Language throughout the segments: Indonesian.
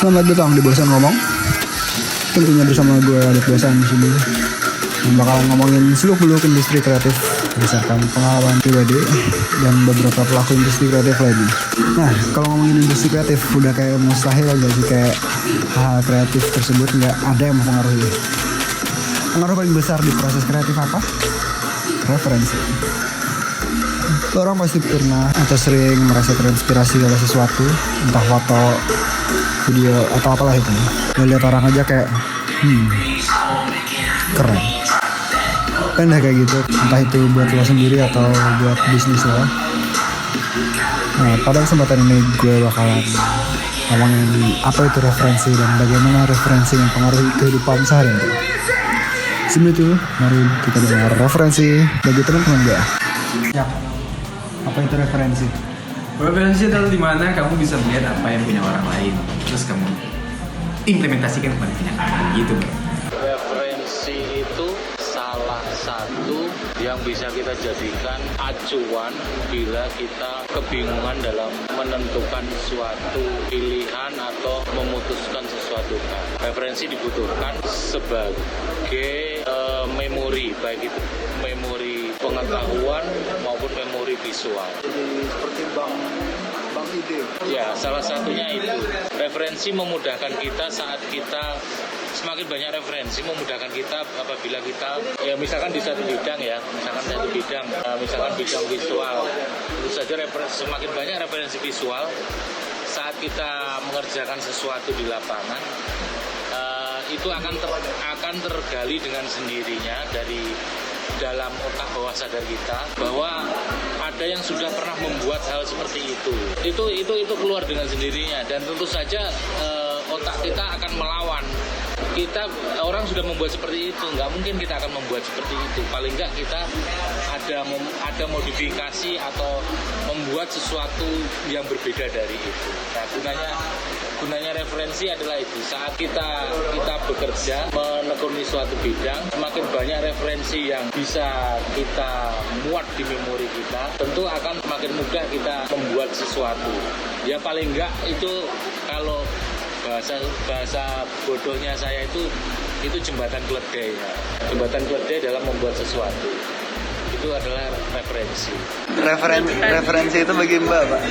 Selamat datang di Bosan Ngomong. Tentunya bersama gue Adit Bosan di sini. Yang bakalan ngomongin seluk-beluk industri kreatif berdasarkan pengalaman pribadi dan beberapa pelaku industri kreatif lainnya. Nah, kalau ngomongin industri kreatif udah kayak mustahil gak sih, kayak hal kreatif tersebut nggak ada yang mempengaruhi. Pengaruh paling besar di proses kreatif apa? Referensi. Orang pasti pernah atau sering merasa terinspirasi oleh sesuatu, entah foto, video atau apalah itu. Lo lihat orang aja kayak keren. Kan kayak gitu, entah itu buat lo sendiri atau buat bisnis lo. Nah, pada kesempatan ini gue bakalan ngomongin apa itu referensi dan bagaimana referensi mempengaruhi kehidupan sehari-hari. Sebelum itu, mari kita dengar referensi bagi teman-teman gue. Ya, apa itu referensi? Referensi adalah dimana kamu bisa melihat apa yang punya orang lain, terus kamu implementasikan kepada punya kamu, gitu bro. Referensi itu salah satu yang bisa kita jadikan acuan bila kita kebingungan dalam menentukan suatu pilihan atau memutuskan sesuatu hal. Referensi dibutuhkan sebagai memori, baik itu memori pengetahuan maupun memori visual. Jadi seperti bank ide. Ya, salah satunya itu. Referensi memudahkan kita saat kita semakin banyak referensi memudahkan kita apabila kita ya misalkan di satu bidang misalkan bidang visual. Tentu saja semakin banyak referensi visual saat kita mengerjakan sesuatu di lapangan itu akan tergali dengan sendirinya dari dalam otak bawah sadar kita bahwa ada yang sudah pernah membuat hal seperti itu keluar dengan sendirinya, dan tentu saja otak kita akan melawan. Orang sudah membuat seperti itu, nggak mungkin kita akan membuat seperti itu. Paling nggak kita ada modifikasi atau membuat sesuatu yang berbeda dari itu. Nah, gunanya referensi adalah itu. Saat kita bekerja menekuni suatu bidang, semakin banyak referensi yang bisa kita muat di memori kita, tentu akan semakin mudah kita membuat sesuatu. Ya paling nggak itu, kalau bahasa bodohnya saya itu jembatan keledai ya. Jembatan keledai dalam membuat sesuatu itu adalah referensi. Referensi itu bagi Mbak, Pak.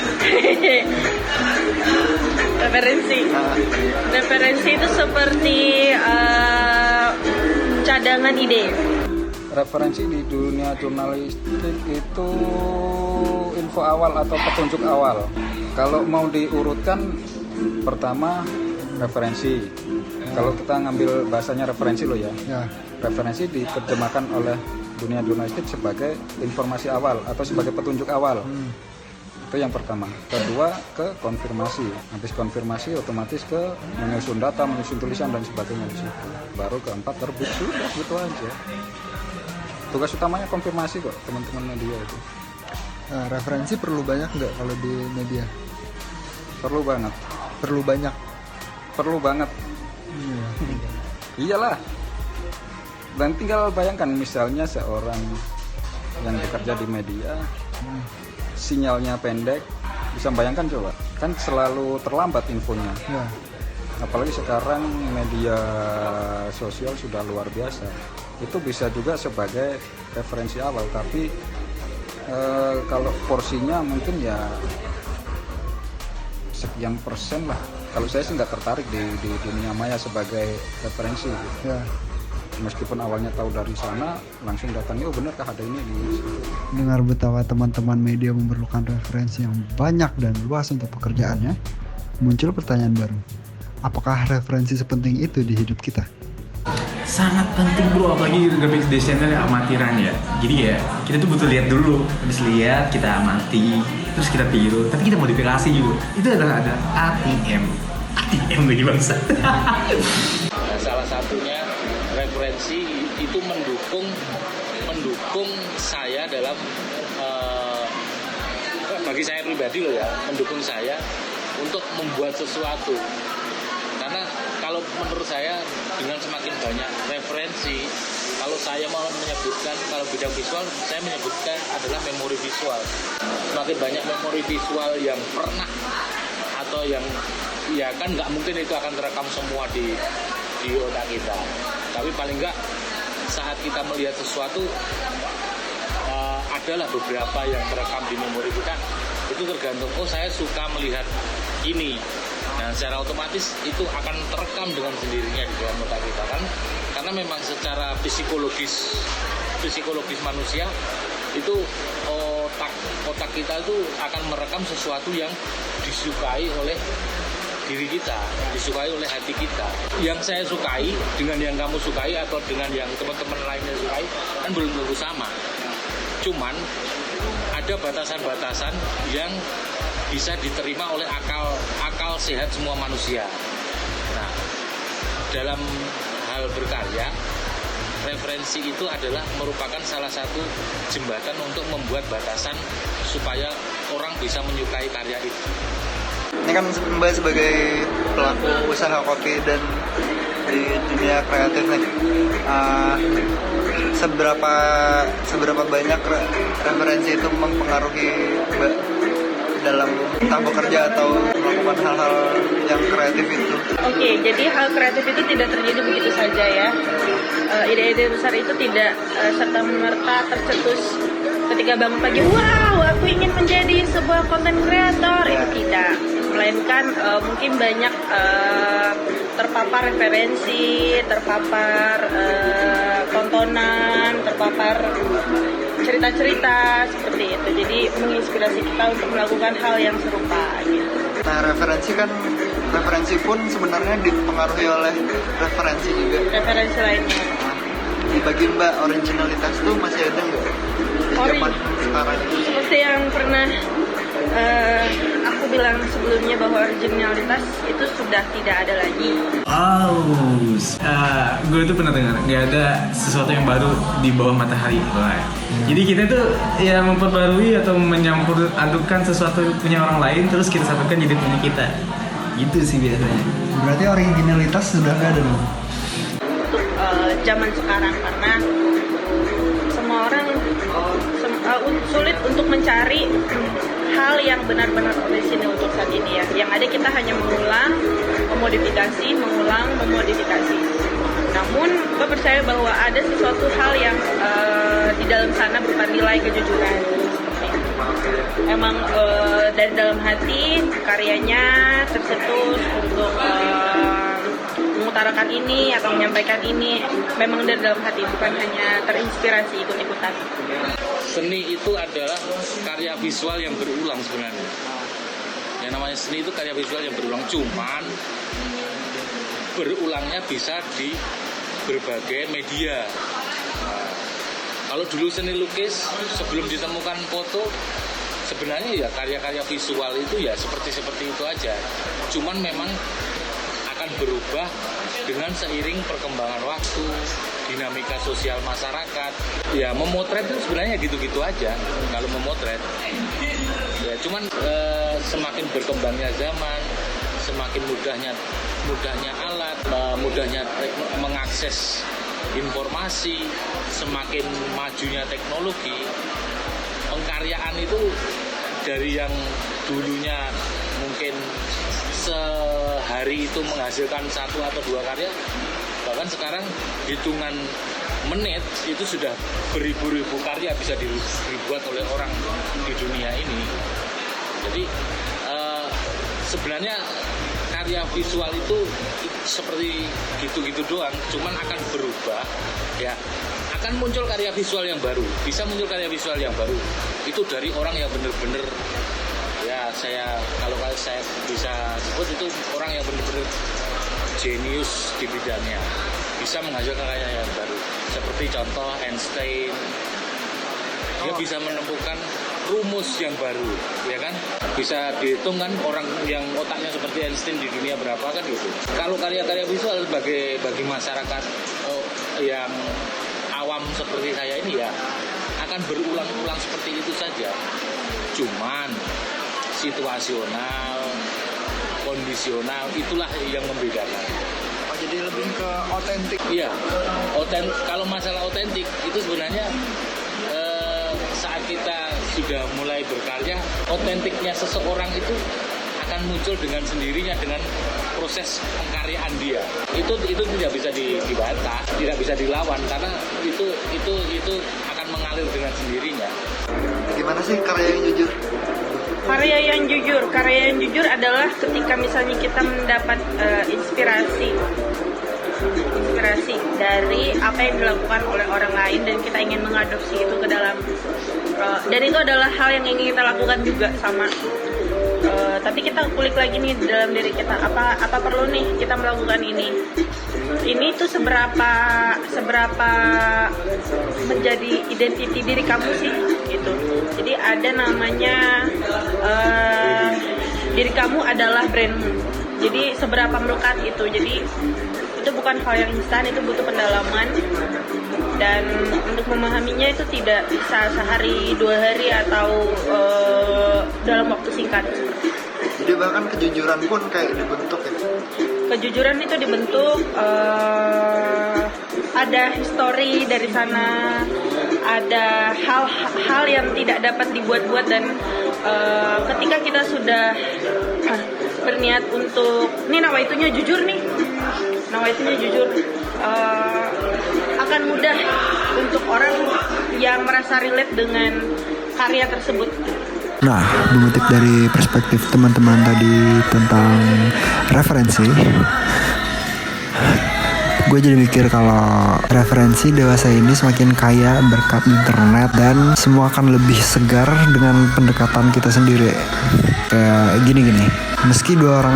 Referensi itu seperti cadangan ide. Referensi di dunia jurnalistik itu info awal atau petunjuk awal. Kalau mau diurutkan, pertama referensi. Kalau kita ngambil bahasanya referensi loh ya. Referensi diterjemahkan oleh dunia jurnalistik sebagai informasi awal atau sebagai petunjuk awal. Itu yang pertama. Kedua, ke konfirmasi. Habis konfirmasi otomatis ke menyusun data, menyusun tulisan dan sebagainya di situ. Baru keempat terbit, sudah gitu aja. Tugas utamanya konfirmasi kok, teman-teman media itu. Nah, referensi perlu banyak nggak kalau di media? Perlu banget. Perlu banget. Iyalah. Dan tinggal bayangkan misalnya seorang yang bekerja di media, sinyalnya pendek, bisa bayangkan coba, kan selalu terlambat infonya. Apalagi sekarang media sosial sudah luar biasa. Itu bisa juga sebagai referensi awal, tapi kalau porsinya mungkin ya sekian persen lah. Kalau saya sih nggak tertarik di dunia maya sebagai referensi gitu. Meskipun awalnya tahu dari sana, langsung datangnya, oh benarkah ada ini di situ. Dengar betapa teman-teman media memerlukan referensi yang banyak dan luas untuk pekerjaannya, muncul pertanyaan baru. Apakah referensi sepenting itu di hidup kita? Sangat penting bro, apalagi graphic designer yang amatiran ya. Jadi ya, kita tuh butuh lihat dulu. Habis lihat, kita amati, terus kita tiru, tapi kita modifikasi juga. Itu adalah ada ATM bagi bangsa. Nah, salah satunya referensi itu mendukung saya dalam bagi saya pribadi loh ya, mendukung saya untuk membuat sesuatu. Karena kalau menurut saya dengan semakin banyak referensi, kalau saya mau menyebutkan, kalau bidang visual saya menyebutkan adalah memori visual. Semakin banyak memori visual yang pernah atau yang ya kan nggak mungkin itu akan terekam semua di otak kita, tapi paling nggak saat kita melihat sesuatu adalah beberapa yang terekam di memori kita. Itu tergantung, oh saya suka melihat ini, nah secara otomatis itu akan terekam dengan sendirinya di dalam otak kita kan, karena memang secara psikologis manusia itu otak kita itu akan merekam sesuatu yang disukai oleh diri kita, disukai oleh hati kita. Yang saya sukai dengan yang kamu sukai atau dengan yang teman-teman lainnya sukai kan belum tentu sama. Cuman ada batasan-batasan yang bisa diterima oleh akal sehat semua manusia. Nah, dalam hal berkarya, referensi itu adalah merupakan salah satu jembatan untuk membuat batasan supaya orang bisa menyukai karya itu. Ini kan Mbak sebagai pelaku usaha kopi dan di dunia kreatif nih, seberapa banyak referensi itu mempengaruhi Mbak dalam entah bekerja atau melakukan hal-hal yang kreatif itu? Oke, jadi hal kreatif itu tidak terjadi begitu saja ya. Ide-ide besar itu tidak serta-merta tercetus ketika bangun pagi, wow aku ingin menjadi sebuah konten kreator. Itu tidak, melainkan mungkin banyak terpapar referensi, terpapar tontonan, terpapar cerita-cerita seperti itu. Jadi menginspirasi kita untuk melakukan hal yang serupa gitu. Nah, referensi pun sebenarnya dipengaruhi oleh referensi juga. Referensi lainnya. Di bagi Mbak, originalitas tuh masih ada nggak di zaman sekarang? Seperti yang pernah aku bilang sebelumnya, bahwa originalitas itu sudah tidak ada lagi. Gue tuh pernah dengar nggak ada sesuatu yang baru di bawah matahari. Jadi kita tuh ya memperbarui atau menyampur adukan sesuatu punya orang lain terus kita satukan jadi punya kita. Gitu sih biasanya. Berarti originalitas sudah nggak ada dong? Untuk zaman sekarang, karena semua orang sulit untuk mencari hal yang benar-benar orisinil untuk saat ini ya. Yang ada kita hanya mengulang, memodifikasi. Namun gue percaya bahwa ada sesuatu hal yang di dalam sana berupa nilai kejujuran. Emang dari dalam hati karyanya tercetus untuk mengutarakan ini atau menyampaikan ini, memang dari dalam hati, bukan hanya terinspirasi ikut-ikutan. Seni itu adalah karya visual yang berulang sebenarnya. Yang namanya seni itu karya visual yang berulang, cuman berulangnya bisa di berbagai media. Nah, kalau dulu seni lukis sebelum ditemukan foto, sebenarnya ya karya-karya visual itu ya seperti itu aja. Cuman memang akan berubah dengan seiring perkembangan waktu, dinamika sosial masyarakat. Ya memotret itu sebenarnya gitu-gitu aja kalau memotret. Ya cuman semakin berkembangnya zaman, semakin mudahnya alat, mudahnya mengakses informasi, semakin majunya teknologi, pengkaryaan itu dari yang dulunya mungkin sehari itu menghasilkan 1 atau 2 karya, bahkan sekarang hitungan menit itu sudah beribu-ribu karya bisa dibuat oleh orang di dunia ini. Jadi sebenarnya karya visual itu seperti gitu-gitu doang, cuman akan berubah ya, akan muncul karya visual yang baru, bisa muncul karya visual yang baru itu dari orang yang bener-bener ya, kalau saya bisa sebut itu orang yang bener-bener jenius di bidangnya, bisa menghasilkan karya yang baru. Seperti contoh Einstein, dia bisa menemukan rumus yang baru, ya kan? Bisa dihitung kan orang yang otaknya seperti Einstein di dunia berapa kan gitu. Kalau karya-karya visual bagi masyarakat yang awam seperti saya ini ya akan berulang-ulang seperti itu saja. Cuman situasional, kondisional, itulah yang membedakan. Jadi lebih ke otentik. Iya, kalau masalah otentik itu sebenarnya saat kita sudah mulai berkarya, otentiknya seseorang itu akan muncul dengan sendirinya dengan proses pengkaryaan dia. Itu tidak bisa dibantah, tidak bisa dilawan karena itu akan mengalir dengan sendirinya. Gimana sih karya yang jujur? Karya yang jujur adalah ketika misalnya kita mendapat inspirasi dari apa yang dilakukan oleh orang lain dan kita ingin mengadopsi itu ke dalam dan itu adalah hal yang ingin kita lakukan juga sama. Tapi kita kulik lagi nih dalam diri kita, apa perlu nih kita melakukan ini tuh seberapa menjadi identiti diri kamu sih gitu. Jadi ada namanya diri kamu adalah brandmu, jadi seberapa melekat itu. Jadi itu bukan hal yang instan, itu butuh pendalaman, dan untuk memahaminya itu tidak bisa sehari 2 hari atau dalam waktu singkat. Jadi bahkan kejujuran pun kayak dibentuk ya. Kejujuran itu dibentuk, ada histori dari sana, ada hal-hal yang tidak dapat dibuat-buat, dan ketika kita sudah berniat untuk ini nawaitunya jujur, akan mudah untuk orang yang merasa relate dengan karya tersebut. Nah, mengutip dari perspektif teman-teman tadi tentang referensi, gue jadi mikir kalau referensi dewasa ini semakin kaya berkat internet dan semua akan lebih segar dengan pendekatan kita sendiri. Kayak gini-gini, meski 2 orang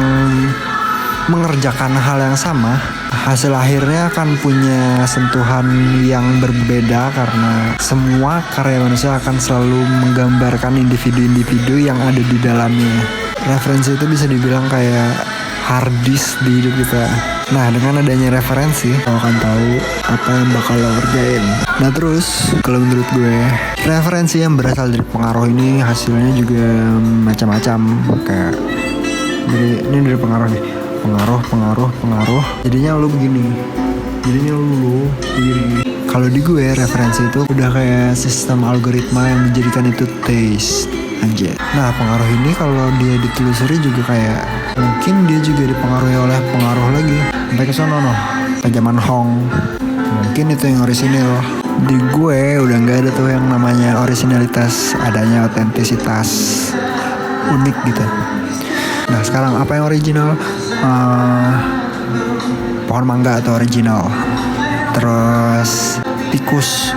mengerjakan hal yang sama, hasil akhirnya akan punya sentuhan yang berbeda karena semua karya manusia akan selalu menggambarkan individu-individu yang ada di dalamnya. Referensi itu bisa dibilang kayak hard disk di hidup kita. Nah, dengan adanya referensi, lo akan tahu apa yang bakal lo kerjain. Nah terus, kalau menurut gue, referensi yang berasal dari pengaruh ini hasilnya juga macam-macam. Kayak dari pengaruh nih. Pengaruh. Jadinya lu begini. Kalau di gue, referensi itu udah kayak sistem algoritma yang menjadikan itu taste. Anjir. Nah, pengaruh ini kalau dia ditelusuri juga kayak mungkin dia juga dipengaruhi oleh pengaruh lagi. Sampai ke sono zaman Hong. Mungkin itu yang orisinil. Di gue udah nggak ada tuh yang namanya orisinalitas, adanya otentisitas unik gitu. Nah, sekarang apa yang original? Pohon mangga atau original. Terus tikus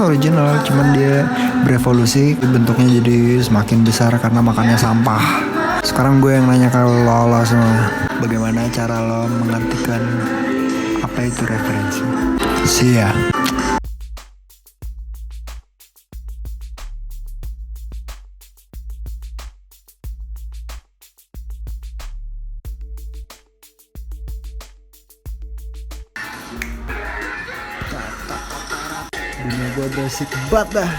original, cuman dia berevolusi, bentuknya jadi semakin besar karena makannya sampah. Sekarang gue yang nanya ke lo semua, bagaimana cara lo mengartikan apa itu referensi? See ya. Dunia gue basic banget dah.